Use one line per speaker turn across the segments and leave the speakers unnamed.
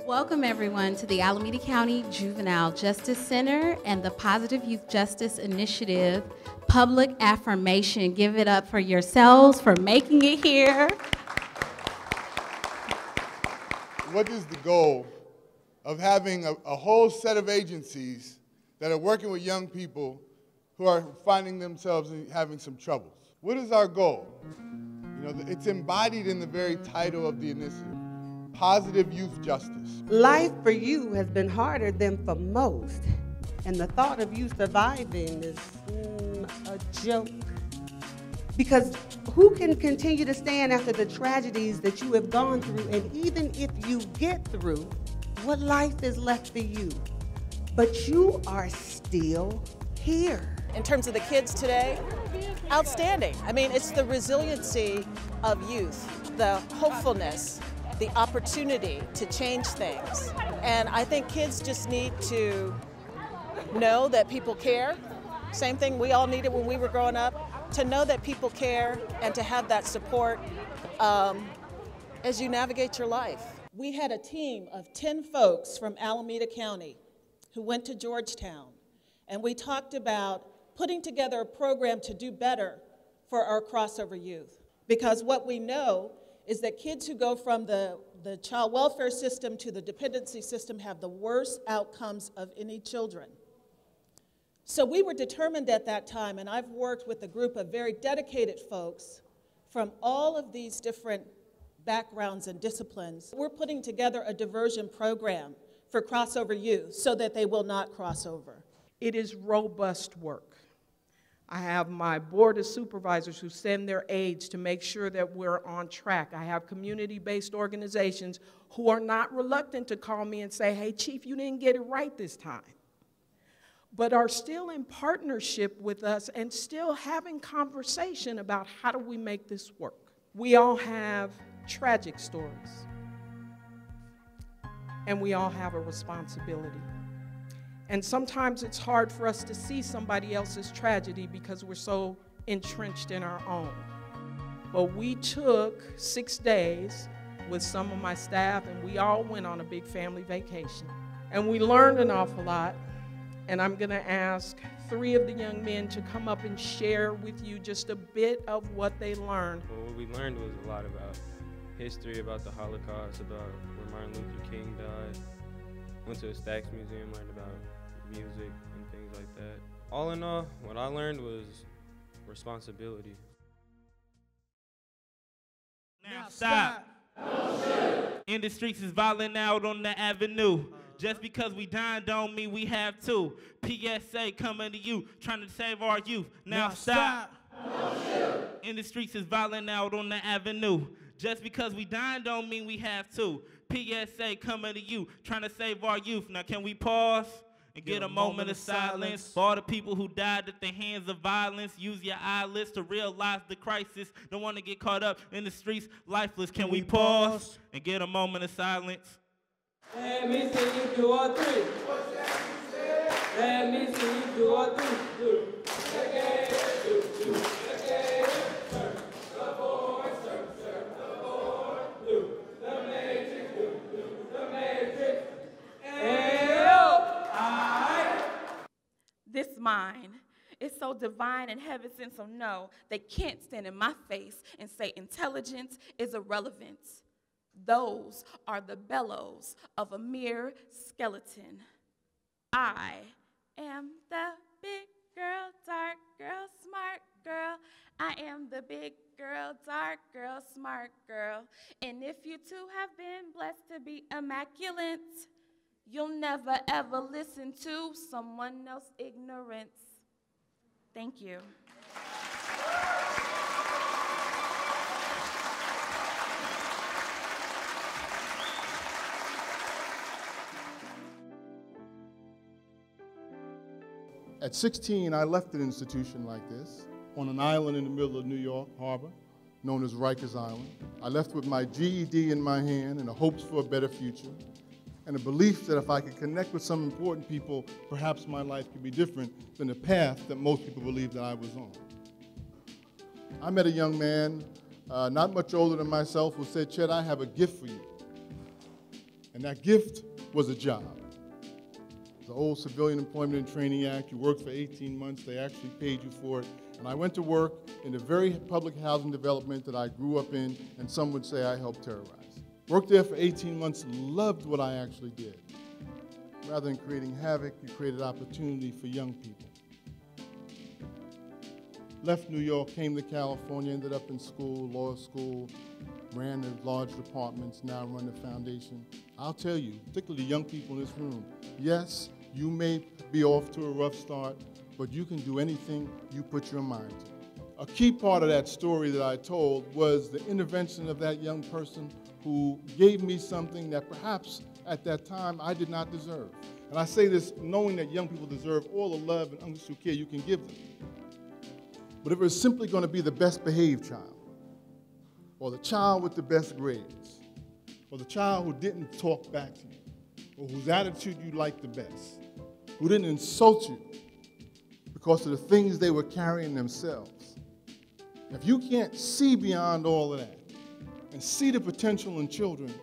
Welcome everyone to the Alameda County Juvenile Justice Center and the Positive Youth Justice Initiative Public Affirmation. Give it up for yourselves for making it here.
What is the goal of having a whole set of agencies that are working with young people who are finding themselves having some troubles? What is our goal? You know, it's embodied in the very title of the initiative. Positive youth justice.
Life for you has been harder than for most, and the thought of you surviving is a joke. Because who can continue to stand after the tragedies that you have gone through, and even if you get through, what life is left for you? But you are still here.
In terms of the kids today, outstanding. I mean, it's the resiliency of youth, the hopefulness, the opportunity to change things. And I think kids just need to know that people care. Same thing we all needed when we were growing up, to know that people care and to have that support as you navigate your life. We had a team of 10 folks from Alameda County who went to Georgetown, and we talked about putting together a program to do better for our crossover youth. Because what we know is that kids who go from the child welfare system to the dependency system have the worst outcomes of any children. So we were determined at that time, and I've worked with a group of very dedicated folks from all of these different backgrounds and disciplines. We're putting together a diversion program for crossover youth so that they will not cross over.
It is robust work. I have my board of supervisors who send their aides to make sure that we're on track. I have community-based organizations who are not reluctant to call me and say, hey, Chief, you didn't get it right this time, but are still in partnership with us and still having conversation about how do we make this work. We all have tragic stories, and we all have a responsibility. And sometimes it's hard for us to see somebody else's tragedy because we're so entrenched in our own. But we took 6 days with some of my staff, and we all went on a big family vacation. And we learned an awful lot, and I'm gonna ask 3 of the young men to come up and share with you just a bit of what they learned.
Well, what we learned was a lot about history, about the Holocaust, about where Martin Luther King died. Went to the Stax Museum, learned about music and things like that. All in all, what I learned was responsibility.
Now stop. In the streets is violent out on the avenue. Just because we dying don't mean we have to. PSA coming to you, trying to save our youth. Now stop. In the streets is violent out on the avenue. Just because we dying don't mean we have to. PSA coming to you, trying to save our youth. Now can we pause and get a moment of silence for all the people who died at the hands of violence? Use your eyelids to realize the crisis. Don't want to get caught up in the streets lifeless. Can we pause and get a moment of silence?
Let me see you do all 3. Let me see you do all 3.
This mind is so divine and heaven sent, so no, they can't stand in my face and say intelligence is irrelevant. Those are the bellows of a mere skeleton. I am the big girl, dark girl, smart girl. I am the big girl, dark girl, smart girl. And if you too have been blessed to be immaculate, you'll never ever listen to someone else's ignorance. Thank you.
At 16, I left an institution like this on an island in the middle of New York Harbor, known as Rikers Island. I left with my GED in my hand and the hopes for a better future, and a belief that if I could connect with some important people, perhaps my life could be different than the path that most people believed that I was on. I met a young man, not much older than myself, who said, "Chet, I have a gift for you." And that gift was a job. The old Civilian Employment and Training Act. You worked for 18 months, they actually paid you for it. And I went to work in the very public housing development that I grew up in, and some would say I helped terrorize. Worked there for 18 months, loved what I actually did. Rather than creating havoc, you created opportunity for young people. Left New York, came to California, ended up in school, law school, ran the large departments, now run the foundation. I'll tell you, particularly young people in this room, yes, you may be off to a rough start, but you can do anything you put your mind to. A key part of that story that I told was the intervention of that young person who gave me something that perhaps at that time I did not deserve. And I say this knowing that young people deserve all the love and unconditional care you can give them. But if it was simply going to be the best behaved child, or the child with the best grades, or the child who didn't talk back to you, or whose attitude you liked the best, who didn't insult you because of the things they were carrying themselves, if you can't see beyond all of that and see the potential in children,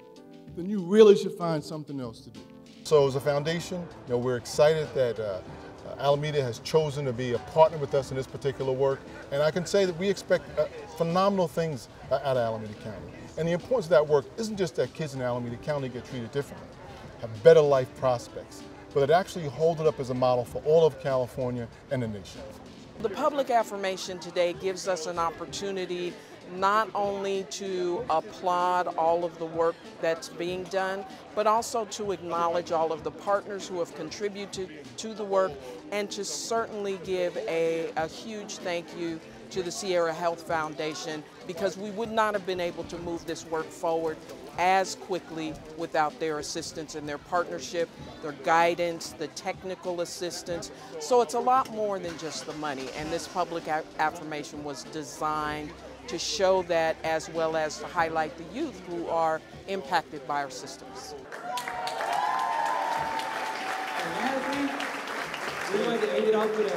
then you really should find something else to do. So as a foundation, we're excited that Alameda has chosen to be a partner with us in this particular work, and I can say that we expect phenomenal things out of Alameda County. And the importance of that work isn't just that kids in Alameda County get treated differently, have better life prospects, but it actually holds it up as a model for all of California and the nation.
The public affirmation today gives us an opportunity not only to applaud all of the work that's being done, but also to acknowledge all of the partners who have contributed to the work, and to certainly give a huge thank you to the Sierra Health Foundation, because we would not have been able to move this work forward as quickly without their assistance and their partnership, their guidance, the technical assistance. So it's a lot more than just the money, and this public affirmation was designed to show that, as well as to highlight the youth who are impacted by our systems.
And lastly, we want to end it off with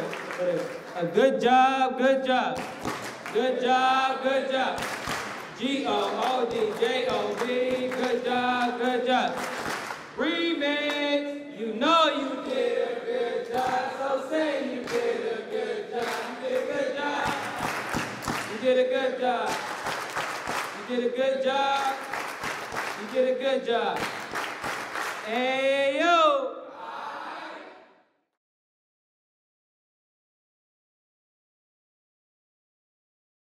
a good job, good job. Good job, good job. G-O-O-D-J-O-B, good job, good job. Remix, you know you did a good job, so say you did a good job, you did a good job. You did a good job. You did a good job. You did a good job. Hey, yo.